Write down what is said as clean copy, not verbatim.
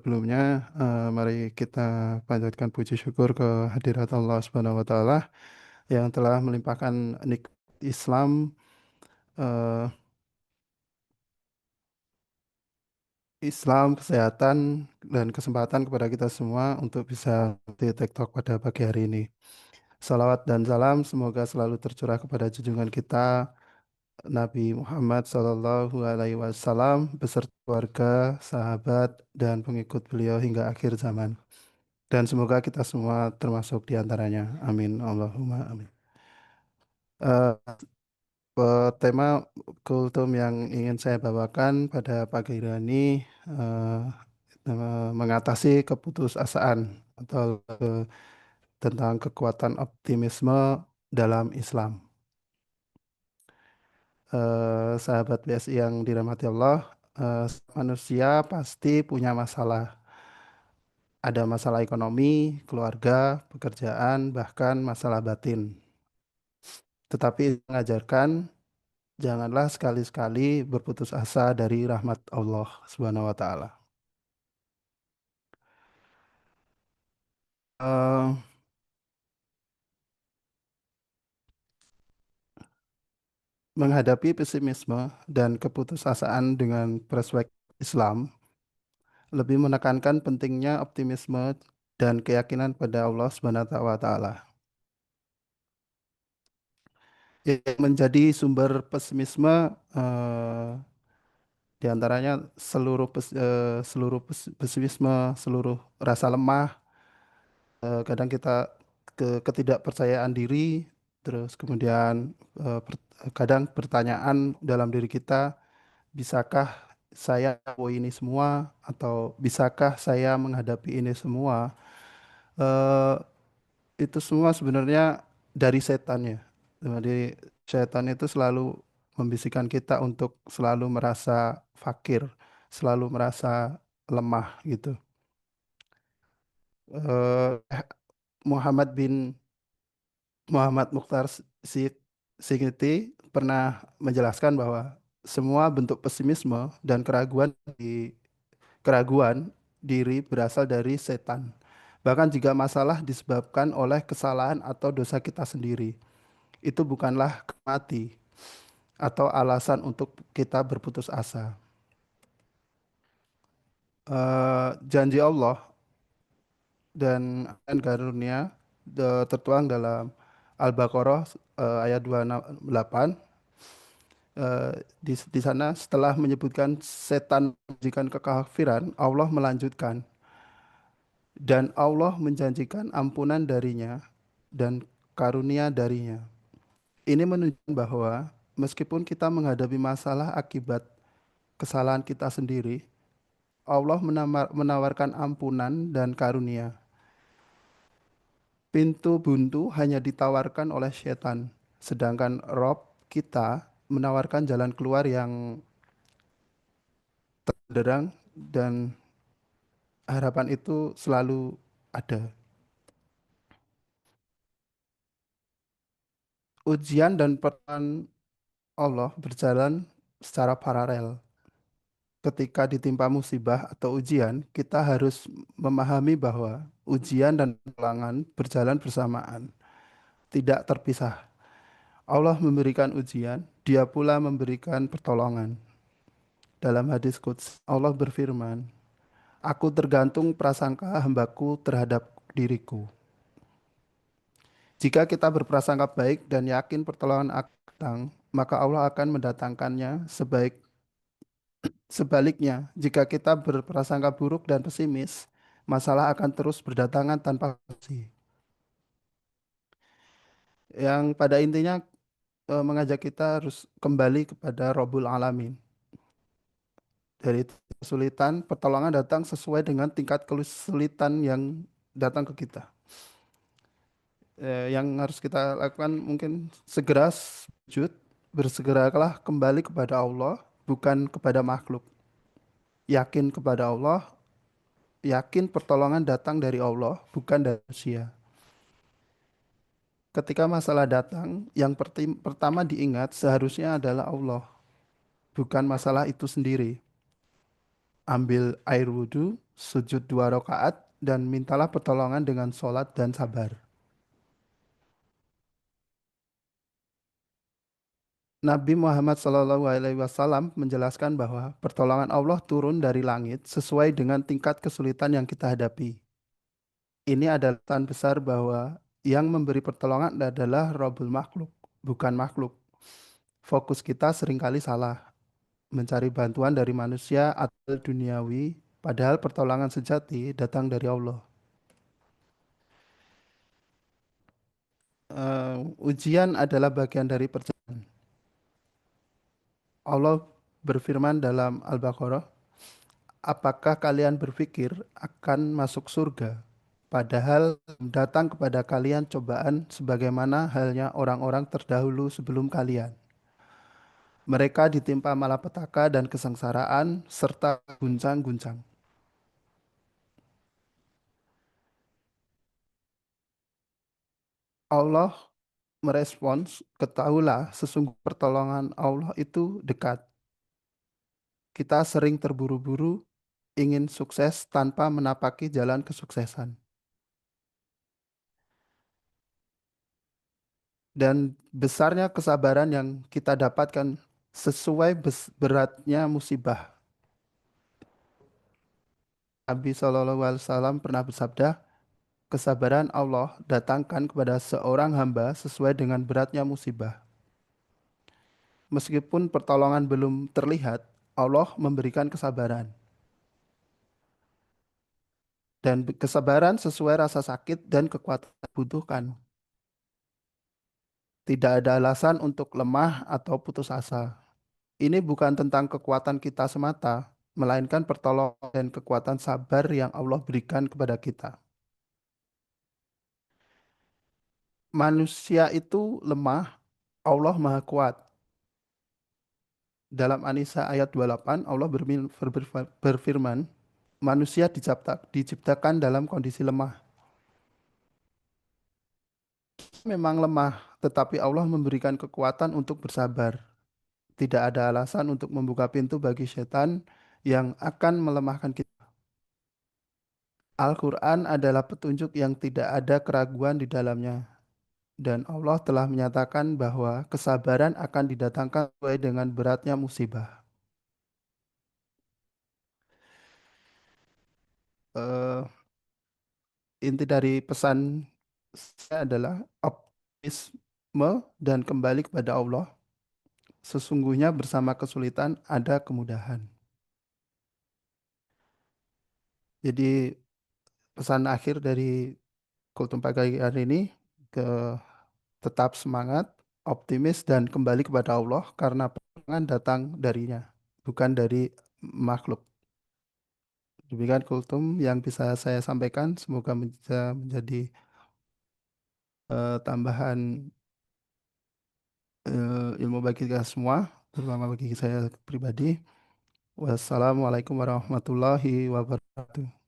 sebelumnya mari kita panjatkan puji syukur ke hadirat Allah Subhanahu wa taala yang telah melimpahkan nikmat Islam, eh, kesehatan dan kesempatan kepada kita semua untuk bisa di TikTok pada pagi hari ini. Salawat dan salam semoga selalu tercurah kepada junjungan kita Nabi Muhammad Sallallahu Alaihi Wasallam beserta keluarga, sahabat, dan pengikut beliau hingga akhir zaman. Dan semoga kita semua termasuk di antaranya. Amin. Allahumma amin. Eh, Tema kultum yang ingin saya bawakan pada pagi hari ini eh, mengatasi keputusasaan atau tentang kekuatan optimisme dalam Islam. Sahabat BSI yang dirahmati Allah, manusia pasti punya masalah. Ada masalah ekonomi, keluarga, pekerjaan, bahkan masalah batin. Tetapi mengajarkan janganlah sekali-sekali berputus asa dari rahmat Allah Subhanahu wa taala. Eh, Menghadapi pesimisme dan keputusasaan dengan perspektif Islam lebih menekankan pentingnya optimisme dan keyakinan pada Allah Subhanahu wa taala. Yang menjadi sumber pesimisme di antaranya pesimisme, seluruh rasa lemah, kadang kita ketidakpercayaan diri, terus kemudian kadang pertanyaan dalam diri kita, bisakah saya tahu ini semua atau bisakah saya menghadapi ini semua? Eh, itu semua sebenarnya dari setan ya. Jadi setan itu selalu membisikkan kita untuk selalu merasa fakir, selalu merasa lemah gitu. Eh, Muhammad bin Muhammad Mukhtar Sigiti pernah menjelaskan bahwa semua bentuk pesimisme dan keraguan diri berasal dari setan. Bahkan jika masalah disebabkan oleh kesalahan atau dosa kita sendiri, itu bukanlah mati atau alasan untuk kita berputus asa. Janji Allah dan karunia tertuang dalam Al-Baqarah ayat 28. Di sana setelah menyebutkan setan menjanjikan kekafiran, Allah melanjutkan dan Allah menjanjikan ampunan darinya dan karunia darinya. Ini menunjukkan bahwa meskipun kita menghadapi masalah akibat kesalahan kita sendiri, Allah menawarkan ampunan dan karunia. Pintu buntu hanya ditawarkan oleh setan, sedangkan Rob kita menawarkan jalan keluar yang terang dan harapan itu selalu ada. Ujian dan peran Allah berjalan secara paralel. Ketika ditimpa musibah atau ujian, kita harus memahami bahwa ujian dan pertolongan berjalan bersamaan, tidak terpisah. Allah memberikan ujian, Dia pula memberikan pertolongan. Dalam hadis Quds, Allah berfirman, Aku tergantung prasangka hambaku terhadap diriku. Jika kita berprasangka baik dan yakin pertolongan akan datang, maka Allah akan mendatangkannya. Sebaliknya, jika kita berprasangka buruk dan pesimis, masalah akan terus berdatangan tanpa solusi. Yang pada intinya mengajak kita harus kembali kepada Rabbul Alamin. Dari kesulitan, pertolongan datang sesuai dengan tingkat kesulitan yang datang ke kita. Yang harus kita lakukan mungkin segera sujud, bersegeralah kembali kepada Allah, bukan kepada makhluk. Yakin kepada Allah, yakin pertolongan datang dari Allah, bukan dari manusia. Ketika masalah datang, yang pertama diingat seharusnya adalah Allah, bukan masalah itu sendiri. Ambil air wudhu, sujud 2 rakaat, dan mintalah pertolongan dengan sholat dan sabar. Nabi Muhammad SAW menjelaskan bahwa pertolongan Allah turun dari langit sesuai dengan tingkat kesulitan yang kita hadapi. Ini adalah tanda besar bahwa yang memberi pertolongan adalah Rabbul Makhluk, bukan makhluk. Fokus kita seringkali salah, mencari bantuan dari manusia atau duniawi, padahal pertolongan sejati datang dari Allah. Ujian adalah bagian dari perjalanan. Allah berfirman dalam Al-Baqarah, apakah kalian berpikir akan masuk surga? Padahal datang kepada kalian cobaan sebagaimana halnya orang-orang terdahulu sebelum kalian. Mereka ditimpa malapetaka dan kesengsaraan serta guncang-guncang. Allah merespons, ketahuilah sesungguhnya pertolongan Allah itu dekat. Kita sering terburu-buru ingin sukses tanpa menapaki jalan kesuksesan. Dan besarnya kesabaran yang kita dapatkan sesuai beratnya musibah. Nabi SAW pernah bersabda, kesabaran Allah datangkan kepada seorang hamba sesuai dengan beratnya musibah. Meskipun pertolongan belum terlihat, Allah memberikan kesabaran. Dan kesabaran sesuai rasa sakit dan kekuatan yang dibutuhkan. Tidak ada alasan untuk lemah atau putus asa. Ini bukan tentang kekuatan kita semata, melainkan pertolongan dan kekuatan sabar yang Allah berikan kepada kita. Manusia itu lemah, Allah Maha Kuat. Dalam An-Nisa ayat 28, Allah berfirman, manusia diciptakan dalam kondisi lemah. Memang lemah, tetapi Allah memberikan kekuatan untuk bersabar. Tidak ada alasan untuk membuka pintu bagi setan yang akan melemahkan kita. Al-Quran adalah petunjuk yang tidak ada keraguan di dalamnya. Dan Allah telah menyatakan bahwa kesabaran akan didatangkan sesuai dengan beratnya musibah. Eh, Inti dari pesan saya adalah optimisme dan kembali kepada Allah. Sesungguhnya bersama kesulitan ada kemudahan. Jadi pesan akhir dari Kultum pagi hari ini, ke tetap semangat, optimis dan kembali kepada Allah karena pertolongan datang darinya, bukan dari makhluk. Demikian Kultum yang bisa saya sampaikan. Semoga bisa menjadi tambahan ilmu bagi kita semua, terutama bagi saya pribadi. Wassalamualaikum warahmatullahi wabarakatuh.